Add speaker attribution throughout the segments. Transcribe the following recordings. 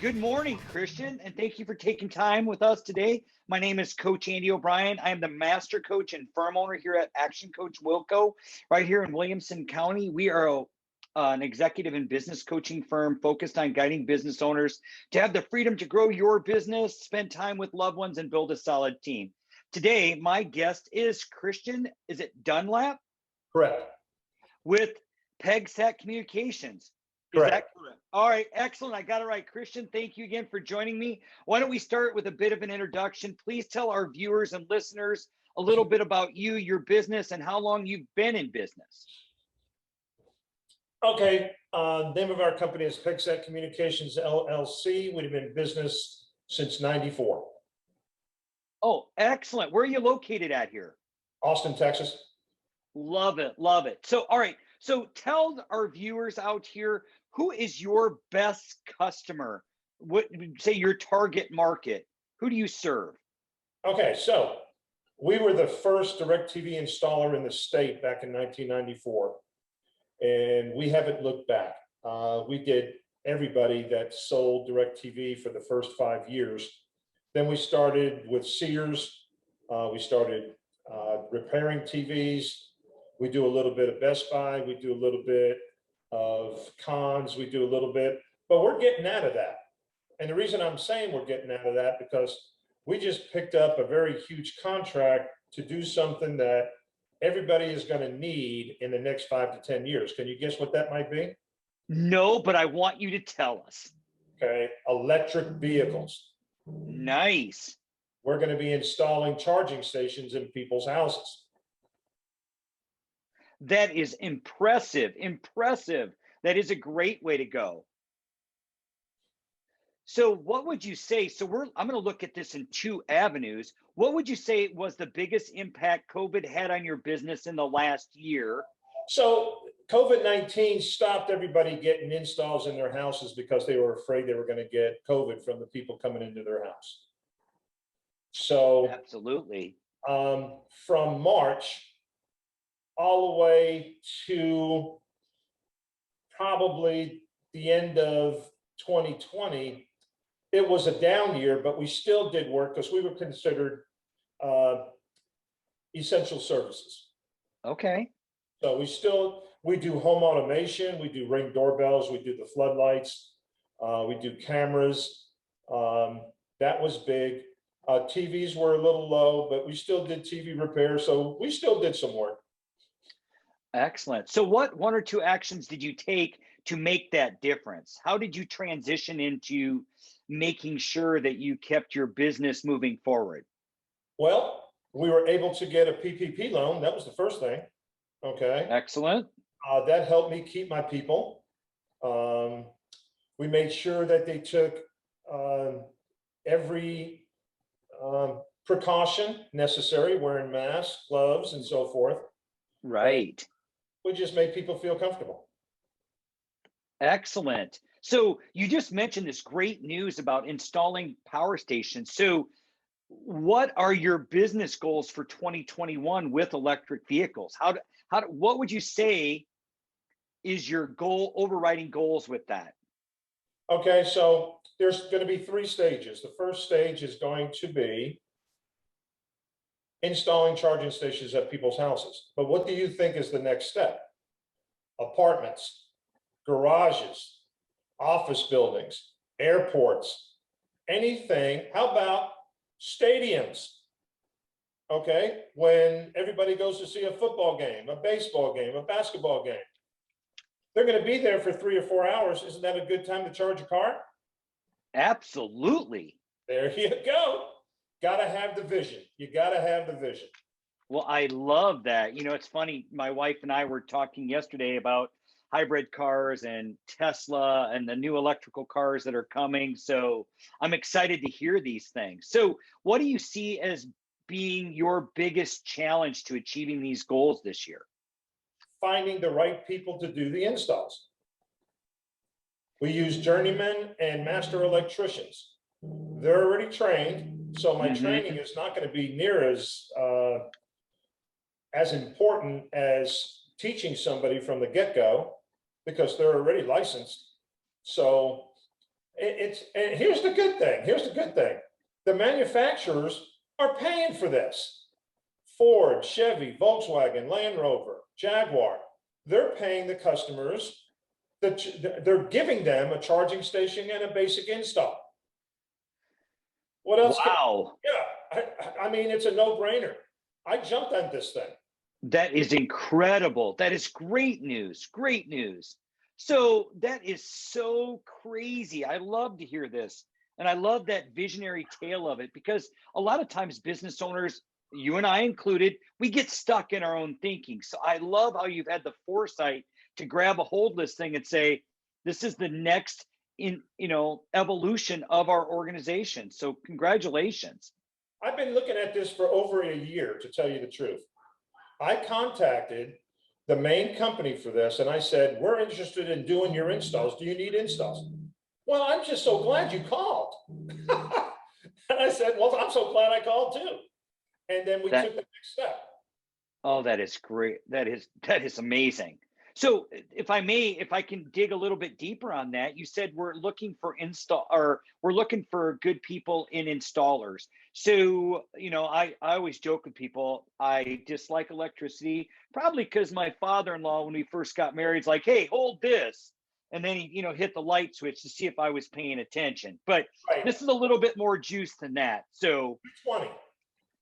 Speaker 1: Good morning, Christian, and thank you for taking time with us today. My name is Coach Andy O'Brien. I am the master coach and firm owner here at Action Coach Wilco, right here in Williamson County. We are an executive and business coaching firm focused on guiding business owners to have the freedom to grow your business, spend time with loved ones, and build a solid team. Today, my guest is Christian, is it Dunlap?
Speaker 2: Correct.
Speaker 1: With Pegsat Communications. Is
Speaker 2: Correct.
Speaker 1: that correct? All right, excellent. I got it right. Christian, thank you again for joining me. Why don't we start with a bit of an introduction? Please tell our viewers and listeners a little bit about you, your business, and how long you've been in business.
Speaker 2: Okay. Name of our company is Pegsat Communications, LLC. We've been in business since '94.
Speaker 1: Oh, excellent. Where are you located at here?
Speaker 2: Austin, Texas.
Speaker 1: Love it. Love it. So, all right. So tell our viewers out here, who is your best customer? What say your target market? Who do you serve?
Speaker 2: Okay, so we were the first DirecTV installer in the state back in 1994, and we haven't looked back. We did everybody that sold DirecTV for the first 5 years. Then we started with Sears. We started repairing TVs. We do a little bit of Best Buy. We do a little bit of Cons. We do a little bit, but we're getting out of that. And the reason I'm saying we're getting out of that because we just picked up a very huge contract to do something that everybody is going to need in the next 5 to 10 years. Can you guess what that might be?
Speaker 1: No, but I want you to tell us.
Speaker 2: Okay, electric vehicles.
Speaker 1: Nice.
Speaker 2: We're going to be installing charging stations in people's houses.
Speaker 1: That is impressive. Impressive. That is a great way to go. So what would you say? So I'm going to look at this in two avenues. What would you say was the biggest impact COVID had on your business in the last year?
Speaker 2: So COVID-19 stopped everybody getting installs in their houses because they were afraid they were going to get COVID from the people coming into their house. So
Speaker 1: absolutely.
Speaker 2: From March all the way to probably the end of 2020, it was a down year, but we still did work because we were considered essential services.
Speaker 1: Okay.
Speaker 2: So we do home automation, we do Ring doorbells, we do the floodlights, we do cameras. That was big. TVs were a little low, but we still did TV repair, so we still did some work.
Speaker 1: Excellent. So what one or two actions did you take to make that difference? How did you transition into making sure that you kept your business moving forward?
Speaker 2: Well, we were able to get a PPP loan. That was the first thing. Okay.
Speaker 1: Excellent.
Speaker 2: That helped me keep my people. We made sure that they took every precaution necessary, wearing masks, gloves, and so forth.
Speaker 1: Right.
Speaker 2: We just made people feel comfortable.
Speaker 1: Excellent. So you just mentioned this great news about installing power stations. So what are your business goals for 2021 with electric vehicles? What would you say is your goal, overriding goals with that?
Speaker 2: Okay, so there's going to be 3 stages. The first stage is going to be installing charging stations at people's houses. But what do you think is the next step? Apartments, garages, office buildings, airports, anything. How about stadiums? Okay, when everybody goes to see a football game, a baseball game, a basketball game, they're going to be there for 3 or 4 hours. Isn't that a good time to charge a car?
Speaker 1: Absolutely.
Speaker 2: There you go. Got to have the vision. You got to have the vision.
Speaker 1: Well, I love that. You know, it's funny. My wife and I were talking yesterday about hybrid cars and Tesla and the new electrical cars that are coming. So I'm excited to hear these things. So what do you see as being your biggest challenge to achieving these goals this year?
Speaker 2: Finding the right people to do the installs. We use journeymen and master electricians. They're already trained, so my training is not going to be near as important as teaching somebody from the get-go because they're already licensed. So, and here's the good thing. Here's the good thing. The manufacturers are paying for this. Ford, Chevy, Volkswagen, Land Rover, Jaguar, they're paying the customers, they're giving them a charging station and a basic install. What else?
Speaker 1: Wow.
Speaker 2: Yeah, I mean, it's a no-brainer. I jumped on this thing.
Speaker 1: That is incredible. That is great news. Great news. So that is so crazy. I love to hear this. And I love that visionary tale of it, because a lot of times business owners, you and I included, we get stuck in our own thinking. So I love how you've had the foresight to grab a hold of this thing and say, this is the next evolution of our organization. So congratulations.
Speaker 2: I've been looking at this for over a year, to tell you the truth. I contacted the main company for this and I said, we're interested in doing your installs. Do you need installs? Well, I'm just so glad you called. And I said, well, I'm so glad I called too. And then we took the next step.
Speaker 1: Oh, that is great. That is amazing. So if I may, if I can dig a little bit deeper on that, you said we're looking for we're looking for good people in installers. So, I always joke with people, I dislike electricity, probably because my father-in-law, when we first got married, is like, hey, hold this. And then he, hit the light switch to see if I was paying attention. But This is a little bit more juice than that. So
Speaker 2: 20.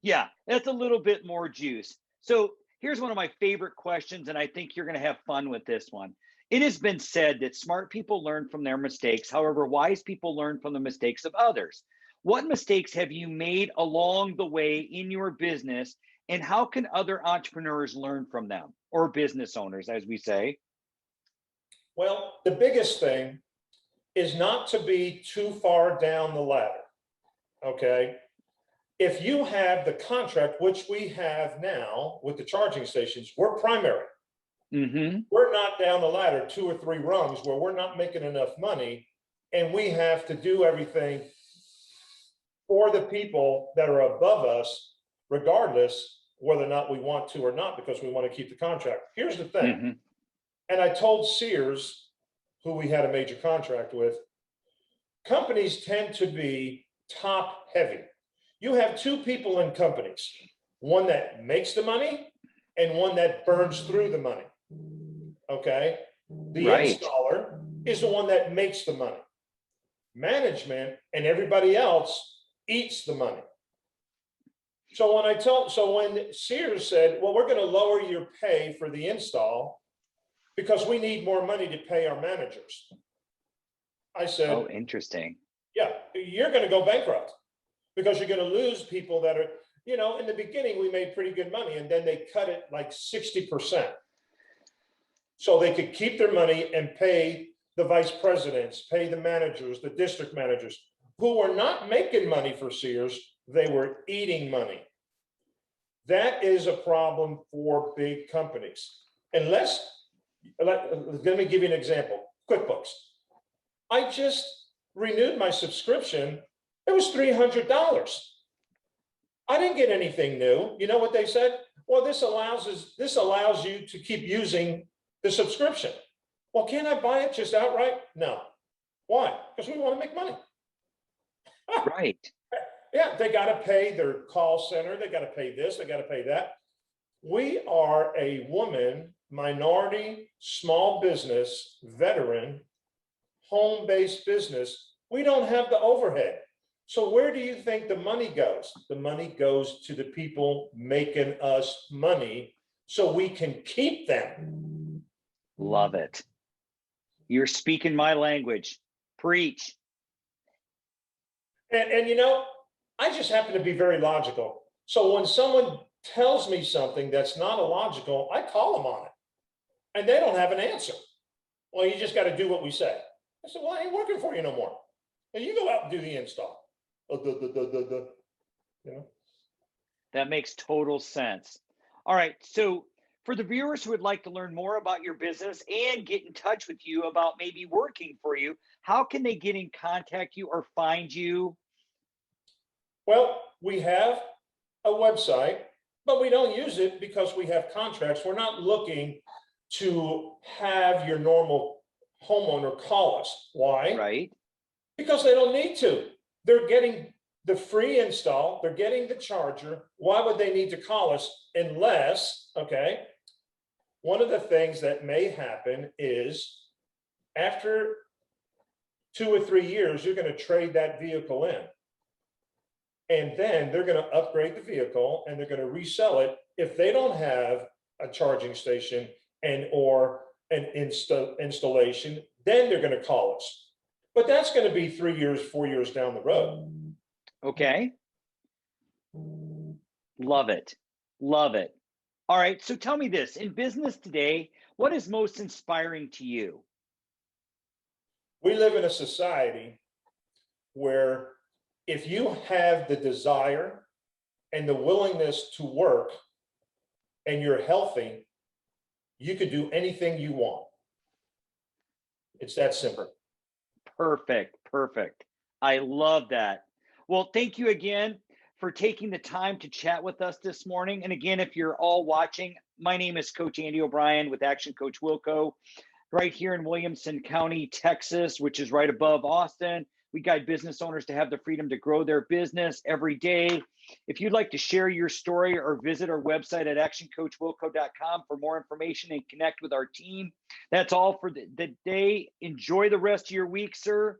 Speaker 1: Yeah, that's a little bit more juice. So here's one of my favorite questions, and I think you're going to have fun with this one. It has been said that smart people learn from their mistakes. However, wise people learn from the mistakes of others. What mistakes have you made along the way in your business, and how can other entrepreneurs learn from them, or business owners, as we say?
Speaker 2: Well, the biggest thing is not to be too far down the ladder, okay? If you have the contract, which we have now with the charging stations, we're primary.
Speaker 1: Mm-hmm.
Speaker 2: We're not down the ladder 2 or 3 rungs where we're not making enough money and we have to do everything for the people that are above us, regardless whether or not we want to or not, because we want to keep the contract. Here's the thing.
Speaker 1: Mm-hmm.
Speaker 2: And I told Sears, who we had a major contract with, companies tend to be top heavy. You have 2 people in companies, one that makes the money and one that burns through the money. Okay. The installer is the one that makes the money. Management and everybody else eats the money. So when Sears said, well, we're going to lower your pay for the install because we need more money to pay our managers, I said,
Speaker 1: oh, interesting.
Speaker 2: Yeah, you're going to go bankrupt because you're going to lose people that are, in the beginning, we made pretty good money and then they cut it like 60%. So they could keep their money and pay the vice presidents, pay the managers, the district managers, who were not making money for Sears, they were eating money. That is a problem for big companies. Let me give you an example. QuickBooks. I just renewed my subscription. It was $300. I didn't get anything new. You know what they said? Well, this allows you to keep using the subscription. Well, can't I buy it just outright? No. Why? Because we want to make money.
Speaker 1: Right.
Speaker 2: Yeah, they got to pay their call center. They got to pay this. They got to pay that. We are a woman, minority, small business, veteran, home-based business. We don't have the overhead. So where do you think the money goes? The money goes to the people making us money so we can keep them.
Speaker 1: Love it. You're speaking my language. Preach.
Speaker 2: And I just happen to be very logical. So when someone tells me something that's not illogical, I call them on it. And they don't have an answer. Well, you just got to do what we say. I said, well, I ain't working for you no more. And you go out and do the install.
Speaker 1: That makes total sense. All right. So for the viewers who would like to learn more about your business and get in touch with you about maybe working for you, how can they get in contact you or find you?
Speaker 2: Well, we have a website, but we don't use it because we have contracts. We're not looking to have your normal homeowner call us. Why?
Speaker 1: Right.
Speaker 2: Because they don't need to. They're getting the free install, they're getting the charger. Why would they need to call us unless, okay, one of the things that may happen is after 2 or 3 years, you're going to trade that vehicle in. And then they're going to upgrade the vehicle and they're going to resell it. If they don't have a charging station and or an installation, then they're going to call us. But that's going to be 3 years, 4 years down the road.
Speaker 1: Okay. Love it. Love it. All right. So tell me this, in business today, what is most inspiring to you?
Speaker 2: We live in a society where if you have the desire and the willingness to work and you're healthy, you can do anything you want. It's that simple.
Speaker 1: Perfect. Perfect. I love that. Well, thank you again for taking the time to chat with us this morning. And again, if you're all watching, my name is Coach Andy O'Brien with Action Coach Wilco, right here in Williamson County, Texas, which is right above Austin. We guide business owners to have the freedom to grow their business every day. If you'd like to share your story or visit our website at actioncoachwilco.com for more information and connect with our team. That's all for the day. Enjoy the rest of your week, sir.